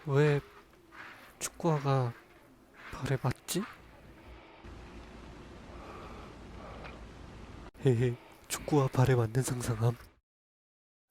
왜 축구화가 발에 맞지? 헤헤, 축구화 발에 맞는 상상함.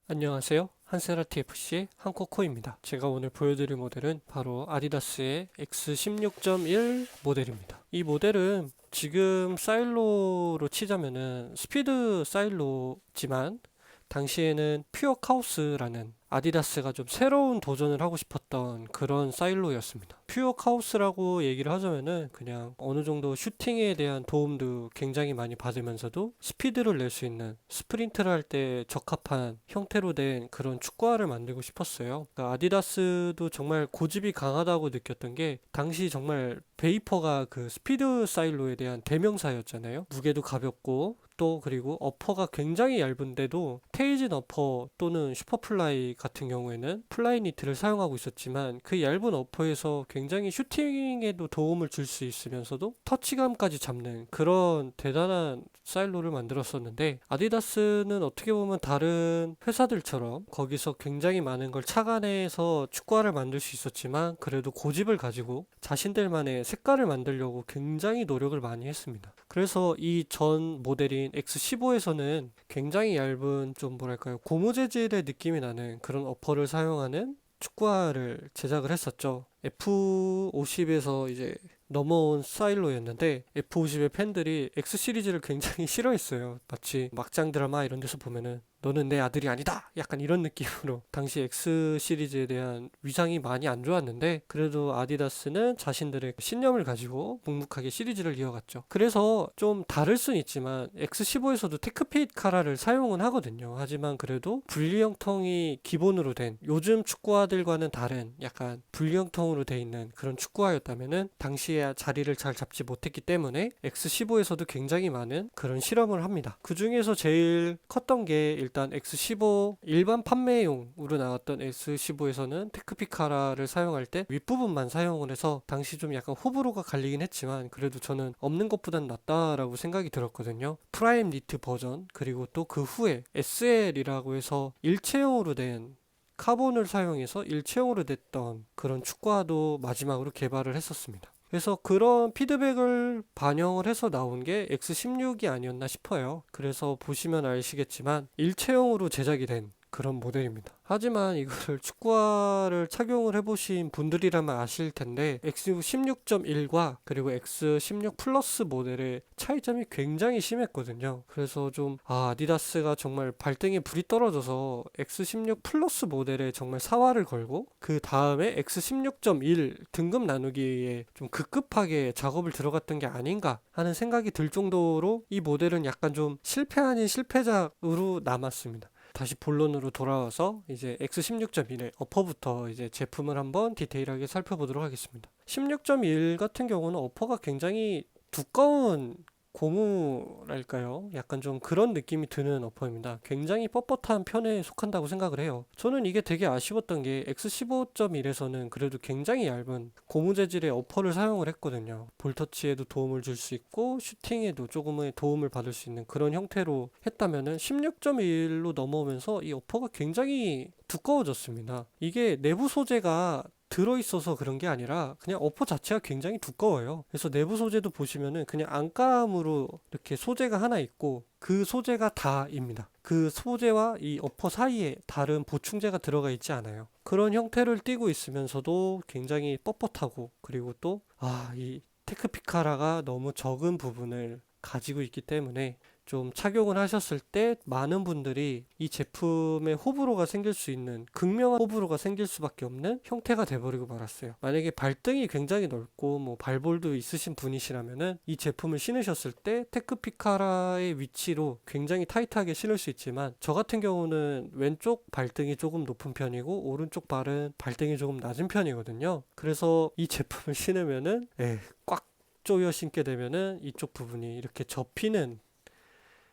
안녕하세요. 한세라티 FC의 한코코입니다. 제가 오늘 보여드릴 모델은 바로 아디다스의 X16.1 모델입니다. 이 모델은 지금 사일로로 치자면은 스피드 사일로지만 당시에는 퓨어 카오스라는 아디다스가 좀 새로운 도전을 하고 싶었던 그런 사일로였습니다. 퓨어 카오스라고 얘기를 하자면은 그냥 어느 정도 슈팅에 대한 도움도 굉장히 많이 받으면서도 스피드를 낼 수 있는 스프린트를 할 때 적합한 형태로 된 그런 축구화를 만들고 싶었어요. 그러니까 아디다스도 정말 고집이 강하다고 느꼈던 게 당시 정말 베이퍼가 그 스피드 사일로에 대한 대명사였잖아요. 무게도 가볍고 또 그리고 어퍼가 굉장히 얇은데도 테이진 어퍼 또는 슈퍼플라이 같은 경우에는 플라이 니트를 사용하고 있었지만 그 얇은 어퍼에서 굉장히 슈팅에도 도움을 줄 수 있으면서도 터치감까지 잡는 그런 대단한 사일로를 만들었었는데 아디다스는 어떻게 보면 다른 회사들처럼 거기서 굉장히 많은 걸 착안해서 축구화를 만들 수 있었지만 그래도 고집을 가지고 자신들만의 색깔을 만들려고 굉장히 노력을 많이 했습니다. 그래서 이 전 모델인 X15에서는 굉장히 얇은 좀 뭐랄까요 고무 재질의 느낌이 나는 그런 어퍼를 사용하는 축구화를 제작을 했었죠. F50에서 이제 넘어온 스타일로였는데 F50의 팬들이 X 시리즈를 굉장히 싫어했어요. 마치 막장 드라마 이런 데서 보면은 너는 내 아들이 아니다! 약간 이런 느낌으로 당시 X 시리즈에 대한 위상이 많이 안 좋았는데 그래도 아디다스는 자신들의 신념을 가지고 묵묵하게 시리즈를 이어갔죠. 그래서 좀 다를 순 있지만 X15에서도 테크핏 카라를 사용은 하거든요. 하지만 그래도 분리형통이 기본으로 된 요즘 축구화들과는 다른 약간 분리형통으로 돼 있는 그런 축구화였다면은 당시에 자리를 잘 잡지 못했기 때문에 X15에서도 굉장히 많은 그런 실험을 합니다. 그 중에서 제일 컸던 게 일단 X15 일반 판매용으로 나왔던 X15에서는 테크피카라를 사용할 때 윗부분만 사용을 해서 당시 좀 약간 호불호가 갈리긴 했지만 그래도 저는 없는 것보단 낫다라고 생각이 들었거든요. 프라임 니트 버전 그리고 또 그 후에 SL이라고 해서 일체형으로 된 카본을 사용해서 일체형으로 됐던 그런 축구화도 마지막으로 개발을 했었습니다. 그래서 그런 피드백을 반영을 해서 나온 게 X16이 아니었나 싶어요. 그래서 보시면 아시겠지만 일체형으로 제작이 된 그런 모델입니다. 하지만 이거를 축구화를 착용을 해보신 분들이라면 아실 텐데 X16.1과 그리고 X16 플러스 모델의 차이점이 굉장히 심했거든요. 그래서 좀 아디다스가 정말 발등에 불이 떨어져서 X16 플러스 모델에 정말 사활을 걸고 그 다음에 X16.1 등급 나누기에 좀 급급하게 작업을 들어갔던 게 아닌가 하는 생각이 들 정도로 이 모델은 약간 좀 실패 아닌 실패작으로 남았습니다. 다시 본론으로 돌아와서 이제 X16.1의 어퍼부터 이제 제품을 한번 디테일하게 살펴보도록 하겠습니다. 16.1 같은 경우는 어퍼가 굉장히 두꺼운 고무랄까요? 약간 좀 그런 느낌이 드는 어퍼입니다. 굉장히 뻣뻣한 편에 속한다고 생각을 해요. 저는 이게 되게 아쉬웠던 게 X15.1에서는 그래도 굉장히 얇은 고무 재질의 어퍼를 사용을 했거든요. 볼터치에도 도움을 줄 수 있고 슈팅에도 조금의 도움을 받을 수 있는 그런 형태로 했다면은 16.1로 넘어오면서 이 어퍼가 굉장히 두꺼워졌습니다. 이게 내부 소재가 들어있어서 그런 게 아니라 그냥 어퍼 자체가 굉장히 두꺼워요. 그래서 내부 소재도 보시면은 그냥 안감으로 이렇게 소재가 하나 있고 그 소재가 다입니다. 그 소재와 이 어퍼 사이에 다른 보충제가 들어가 있지 않아요. 그런 형태를 띠고 있으면서도 굉장히 뻣뻣하고 그리고 또 이 테크피카라가 너무 적은 부분을 가지고 있기 때문에 좀 착용을 하셨을 때 많은 분들이 이 제품에 호불호가 생길 수 있는 극명한 호불호가 생길 수밖에 없는 형태가 돼버리고 말았어요. 만약에 발등이 굉장히 넓고 뭐 발볼도 있으신 분이시라면은 이 제품을 신으셨을 때 테크피카라의 위치로 굉장히 타이트하게 신을 수 있지만 저 같은 경우는 왼쪽 발등이 조금 높은 편이고 오른쪽 발은 발등이 조금 낮은 편이거든요. 그래서 이 제품을 신으면은 꽉 조여 신게 되면은 이쪽 부분이 이렇게 접히는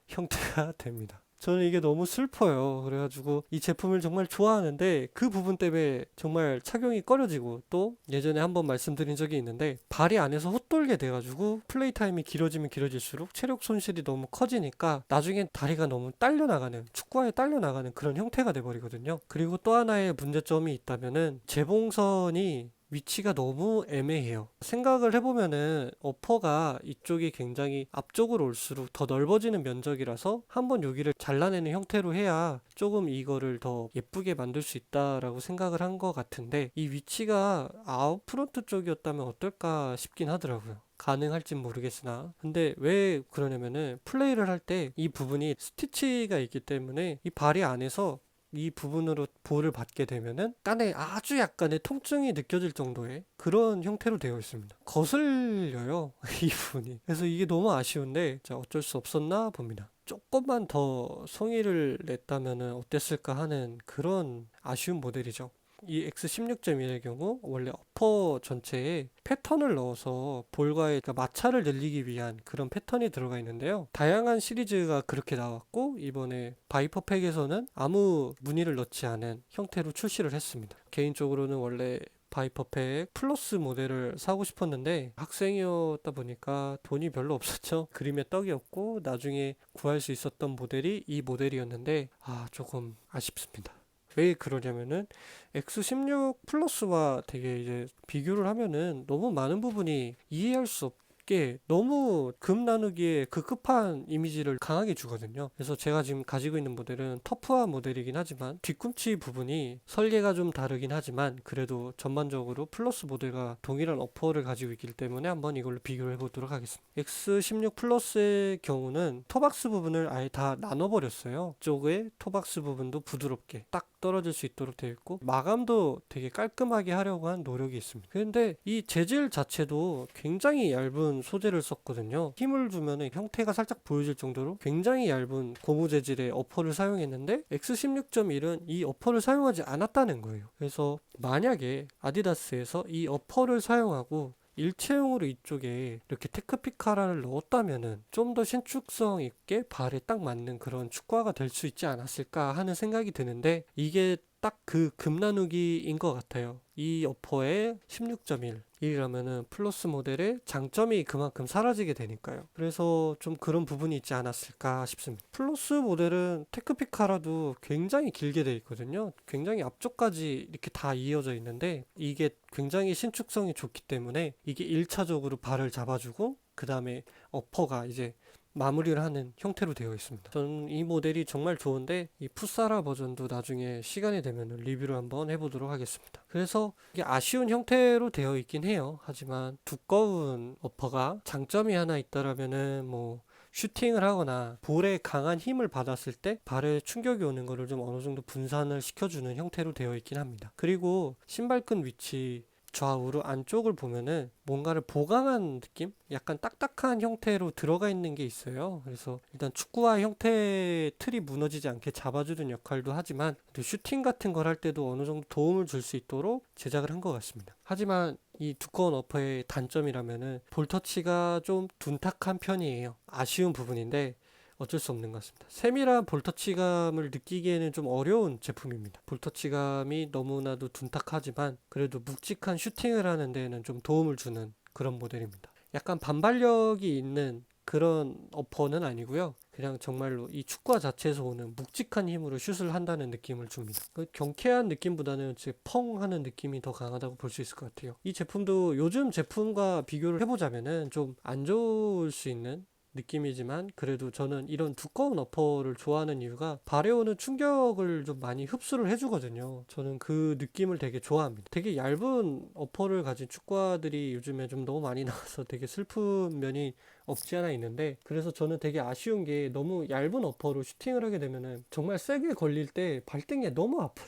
형태가 됩니다. 저는 이게 너무 슬퍼요. 그래가지고 이 제품을 정말 좋아하는데 그 부분 때문에 정말 착용이 꺼려지고, 또 예전에 한번 말씀드린 적이 있는데 발이 안에서 헛돌게 돼가지고 플레이 타임이 길어지면 길어질수록 체력 손실이 너무 커지니까 나중엔 다리가 너무 딸려나가는, 축구화에 딸려나가는 그런 형태가 돼버리거든요. 그리고 또 하나의 문제점이 있다면은 재봉선이 위치가 너무 애매해요. 생각을 해보면은 어퍼가 이쪽이 굉장히 앞쪽으로 올수록 더 넓어지는 면적이라서 한번 여기를 잘라내는 형태로 해야 조금 이거를 더 예쁘게 만들 수 있다라고 생각을 한 것 같은데, 이 위치가 아웃프론트 쪽이었다면 어떨까 싶긴 하더라고요. 가능할진 모르겠으나, 근데 왜 그러냐면은 플레이를 할 때 이 부분이 스티치가 있기 때문에 이 발이 안에서 이 부분으로 볼을 받게 되면은 깐에 아주 약간의 통증이 느껴질 정도의 그런 형태로 되어 있습니다. 거슬려요, 이 부분이. 그래서 이게 너무 아쉬운데, 자, 어쩔 수 없었나 봅니다. 조금만 더 성의를 냈다면은 어땠을까 하는 그런 아쉬운 모델이죠. 이 X16.1의 경우 원래 어퍼 전체에 패턴을 넣어서 볼과의 그러니까 마찰을 늘리기 위한 그런 패턴이 들어가 있는데요. 다양한 시리즈가 그렇게 나왔고, 이번에 바이퍼 팩에서는 아무 무늬를 넣지 않은 형태로 출시를 했습니다. 개인적으로는 원래 바이퍼팩 플러스 모델을 사고 싶었는데 학생이었다 보니까 돈이 별로 없었죠. 그림에 떡이 없고 나중에 구할 수 있었던 모델이 이 모델이었는데, 조금 아쉽습니다. 왜 그러냐면은 X16 플러스와 되게 이제 비교를 하면은 너무 많은 부분이 이해할 수 없게 너무 금 나누기에 그 급한 이미지를 강하게 주거든요. 그래서 제가 지금 가지고 있는 모델은 터프한 모델이긴 하지만 뒤꿈치 부분이 설계가 좀 다르긴 하지만 그래도 전반적으로 플러스 모델과 동일한 어퍼를 가지고 있기 때문에 한번 이걸로 비교를 해보도록 하겠습니다. X16 플러스의 경우는 토박스 부분을 아예 다 나눠버렸어요. 쪽에 토박스 부분도 부드럽게 딱 떨어질 수 있도록 되어 있고, 마감도 되게 깔끔하게 하려고 한 노력이 있습니다. 그런데 이 재질 자체도 굉장히 얇은 소재를 썼거든요. 힘을 주면 형태가 살짝 보여질 정도로 굉장히 얇은 고무 재질의 어퍼를 사용했는데 X16.1은 이 어퍼를 사용하지 않았다는 거예요. 그래서 만약에 아디다스에서 이 어퍼를 사용하고 일체형으로 이쪽에 이렇게 테크피카라를 넣었다면은 좀 더 신축성 있게 발에 딱 맞는 그런 축구화가 될 수 있지 않았을까 하는 생각이 드는데, 이게 딱 그 금나누기인 것 같아요. 이 어퍼의 16.1 이라면은 플러스 모델의 장점이 그만큼 사라지게 되니까요. 그래서 좀 그런 부분이 있지 않았을까 싶습니다. 플러스 모델은 테크피카라도 굉장히 길게 되어 있거든요. 굉장히 앞쪽까지 이렇게 다 이어져 있는데 이게 굉장히 신축성이 좋기 때문에 이게 1차적으로 발을 잡아주고 그 다음에 어퍼가 이제 마무리를 하는 형태로 되어 있습니다. 저는 이 모델이 정말 좋은데 이 풋사라 버전도 나중에 시간이 되면 리뷰를 한번 해보도록 하겠습니다. 그래서 이게 아쉬운 형태로 되어 있긴 해요. 하지만 두꺼운 어퍼가 장점이 하나 있다라면은 뭐 슈팅을 하거나 볼에 강한 힘을 받았을 때 발에 충격이 오는 것을 좀 어느 정도 분산을 시켜주는 형태로 되어 있긴 합니다. 그리고 신발끈 위치 좌우로 안쪽을 보면은 뭔가를 보강한 느낌? 약간 딱딱한 형태로 들어가 있는 게 있어요. 그래서 일단 축구화 형태의 틀이 무너지지 않게 잡아주는 역할도 하지만 또 슈팅 같은 걸 할 때도 어느 정도 도움을 줄 수 있도록 제작을 한 것 같습니다. 하지만 이 두꺼운 어퍼의 단점이라면은 볼터치가 좀 둔탁한 편이에요. 아쉬운 부분인데 어쩔 수 없는 것 같습니다. 세밀한 볼터치감을 느끼기에는 좀 어려운 제품입니다. 볼터치감이 너무나도 둔탁하지만 그래도 묵직한 슈팅을 하는 데에는 좀 도움을 주는 그런 모델입니다. 약간 반발력이 있는 그런 어퍼는 아니고요. 그냥 정말로 이 축구화 자체에서 오는 묵직한 힘으로 슛을 한다는 느낌을 줍니다. 그 경쾌한 느낌보다는 펑 하는 느낌이 더 강하다고 볼 수 있을 것 같아요. 이 제품도 요즘 제품과 비교를 해보자면은 좀 안 좋을 수 있는 느낌이지만 그래도 저는 이런 두꺼운 어퍼를 좋아하는 이유가 발에 오는 충격을 좀 많이 흡수를 해주거든요. 저는 그 느낌을 되게 좋아합니다. 되게 얇은 어퍼를 가진 축구화들이 요즘에 좀 너무 많이 나와서 되게 슬픈 면이 없지 않아 있는데, 그래서 저는 되게 아쉬운 게 너무 얇은 어퍼로 슈팅을 하게 되면은 정말 세게 걸릴 때 발등에 너무 아파요.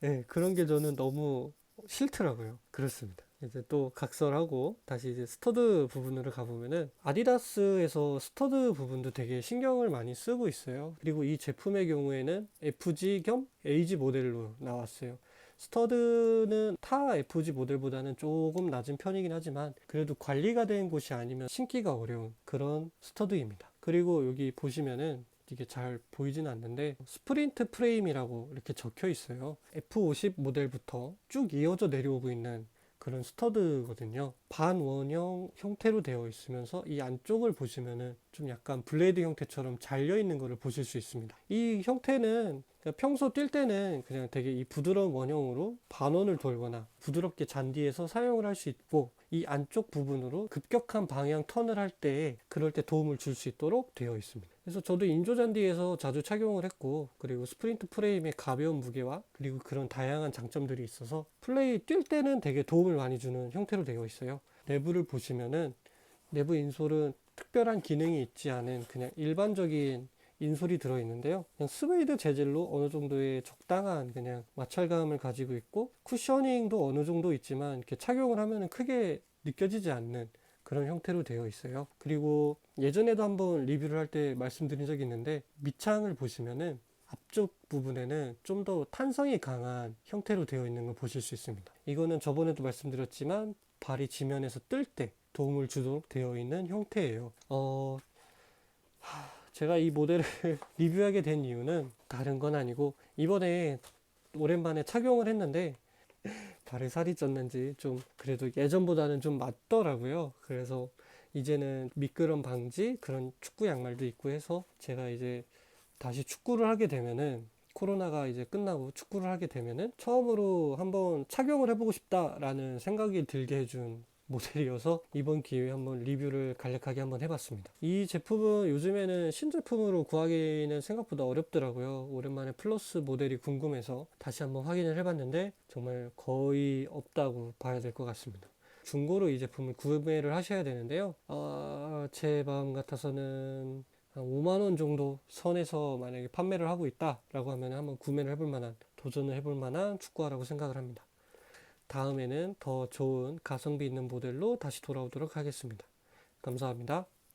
네, 그런 게 저는 너무 싫더라고요. 그렇습니다. 이제 또 각설하고 다시 이제 스터드 부분으로 가보면은 아디다스에서 스터드 부분도 되게 신경을 많이 쓰고 있어요. 그리고 이 제품의 경우에는 FG 겸 AG 모델로 나왔어요. 스터드는 타 FG 모델보다는 조금 낮은 편이긴 하지만 그래도 관리가 된 곳이 아니면 신기가 어려운 그런 스터드입니다. 그리고 여기 보시면은 이게 잘 보이지는 않는데 스프린트 프레임이라고 이렇게 적혀 있어요. F50 모델부터 쭉 이어져 내려오고 있는 그런 스터드거든요. 반원형 형태로 되어 있으면서 이 안쪽을 보시면은 좀 약간 블레이드 형태처럼 잘려 있는 것을 보실 수 있습니다. 이 형태는 평소 뛸 때는 그냥 되게 이 부드러운 원형으로 반원을 돌거나 부드럽게 잔디에서 사용을 할 수 있고, 이 안쪽 부분으로 급격한 방향 턴을 할 때 그럴 때 도움을 줄 수 있도록 되어 있습니다. 그래서 저도 인조 잔디에서 자주 착용을 했고, 그리고 스프린트 프레임의 가벼운 무게와 그리고 그런 다양한 장점들이 있어서 플레이 뛸 때는 되게 도움을 많이 주는 형태로 되어 있어요. 내부를 보시면은 내부 인솔은 특별한 기능이 있지 않은 그냥 일반적인 인솔이 들어있는데요. 그냥 스웨이드 재질로 어느 정도의 적당한 그냥 마찰감을 가지고 있고, 쿠셔닝도 어느 정도 있지만 이렇게 착용을 하면 크게 느껴지지 않는 그런 형태로 되어 있어요. 그리고 예전에도 한번 리뷰를 할 때 말씀드린 적이 있는데, 밑창을 보시면은 앞쪽 부분에는 좀 더 탄성이 강한 형태로 되어 있는 걸 보실 수 있습니다. 이거는 저번에도 말씀드렸지만 발이 지면에서 뜰 때 도움을 주도록 되어 있는 형태예요. 제가 이 모델을 리뷰하게 된 이유는 다른 건 아니고, 이번에 오랜만에 착용을 했는데 발에 살이 쪘는지 좀 그래도 예전보다는 좀 맞더라고요. 그래서 이제는 미끄럼 방지 그런 축구 양말도 있고 해서 제가 이제 다시 축구를 하게 되면은, 코로나가 이제 끝나고 축구를 하게 되면은 처음으로 한번 착용을 해보고 싶다라는 생각이 들게 해준 모델이어서 이번 기회에 한번 리뷰를 간략하게 한번 해봤습니다. 이 제품은 요즘에는 신제품으로 구하기는 생각보다 어렵더라고요. 오랜만에 플러스 모델이 궁금해서 다시 한번 확인을 해봤는데 정말 거의 없다고 봐야 될 것 같습니다. 중고로 이 제품을 구매를 하셔야 되는데요. 제 마음 같아서는 한 5만 원 정도 선에서 만약에 판매를 하고 있다라고 하면 한번 구매를 해볼 만한, 도전을 해볼 만한 축구화라고 생각을 합니다. 다음에는 더 좋은 가성비 있는 모델로 다시 돌아오도록 하겠습니다. 감사합니다.